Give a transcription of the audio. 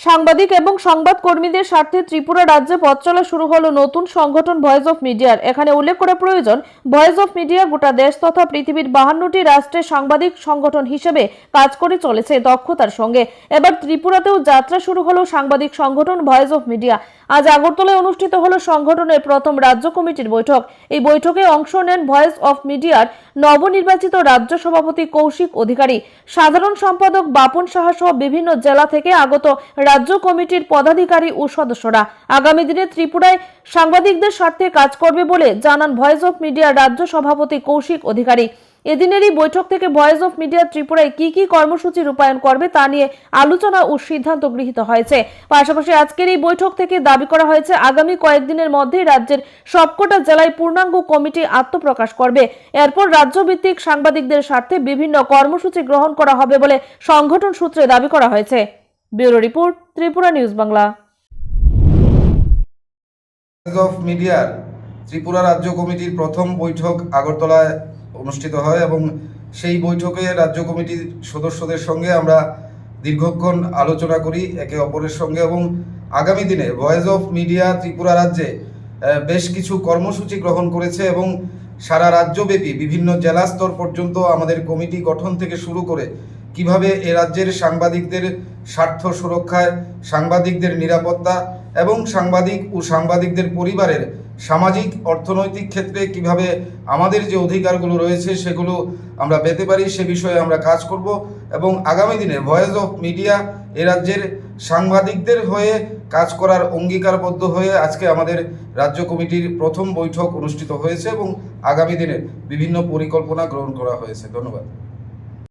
সাংবাদিক এবং সংবাদ কর্মীদের স্বার্থে ত্রিপুরা রাজ্যে পথ চলা শুরু হলো নতুন সংগঠন ভয়েস অফ মিডিয়ার। এখানে উল্লেখ করা প্রয়োজন, ভয়েস অফ মিডিয়া গোটা দেশ তথা পৃথিবীর 52টি রাষ্ট্রে সাংবাদিক সংগঠন হিসেবে কাজ করে চলেছে দক্ষতার সঙ্গে। এবার ত্রিপুরাতেও যাত্রা শুরু হলো সাংবাদিক সংগঠন ভয়েস অফ মিডিয়া। আজ আগরতলায় অনুষ্ঠিত হলো সংগঠনের প্রথম রাজ্য কমিটির বৈঠক। এই বৈঠকে অংশ নেন ভয়েস অফ মিডিয়ার নবনির্বাচিত রাজ্য সভাপতি কৌশিক অধিকারী, সাধারণ সম্পাদক বাপন সাহা সহ বিভিন্ন জেলা থেকে আগত রাজ্য কমিটির পদাধিকারী ও সদস্যরা। আগামী দিনে ত্রিপুরায় সাংবাদিকদের স্বার্থে কাজ করবে বলে জানান ভয়েস অফ মিডিয়ার রাজ্য সভাপতি কৌশিক অধিকারী। এদিনেরই বৈঠক থেকে ভয়েস অফ মিডিয়া ত্রিপুরায় কি কি কর্মসূচি রূপায়ণ করবে তা নিয়ে আলোচনা ও সিদ্ধান্ত গৃহীত হয়েছে। পাশাপাশি আজকের এই বৈঠক থেকে দাবি করা হয়েছে আগামী কয়েকদিনের মধ্যেই রাজ্যের সবকটা জেলায় পূর্ণাঙ্গ কমিটি আত্মপ্রকাশ করবে। এরপর রাজ্যভিত্তিক সাংবাদিকদের স্বার্থে বিভিন্ন কর্মসূচি গ্রহণ করা হবে বলে সংগঠন সূত্রে দাবি করা হয়েছে। Bureau report, Tripura news Bangla. Voice of মিডিয়ার ত্রিপুরা রাজ্য কমিটির প্রথম বৈঠক আগরতলায় অনুষ্ঠিত হয় এবং সেই বৈঠকে রাজ্য কমিটির সদস্যদের সঙ্গে আমরা দীর্ঘক্ষণ আলোচনা করি একে অপরের সঙ্গে, এবং আগামী দিনে ভয়েস অফ মিডিয়া ত্রিপুরা রাজ্যে বেশ কিছু কর্মসূচি গ্রহণ করেছে এবং সারা রাজ্যব্যাপী বিভিন্ন জেলা স্তর পর্যন্ত আমাদের কমিটি গঠন থেকে শুরু করে কিভাবে এ রাজ্যের সাংবাদিকদের স্বার্থ সুরক্ষায়, সাংবাদিকদের নিরাপত্তা এবং সাংবাদিক ও সাংবাদিকদের পরিবারের সামাজিক অর্থনৈতিক ক্ষেত্রে কিভাবে আমাদের যে অধিকারগুলো রয়েছে সেগুলো আমরা পেতে পারি সে বিষয়ে আমরা কাজ করব। এবং আগামী দিনে ভয়েস অফ মিডিয়া এ রাজ্যের সাংবাদিকদের হয়ে কাজ করার অঙ্গীকারবদ্ধ হয়ে আজকে আমাদের রাজ্য কমিটির প্রথম বৈঠক অনুষ্ঠিত হয়েছে এবং আগামী দিনে বিভিন্ন পরিকল্পনা গ্রহণ করা হয়েছে। ধন্যবাদ।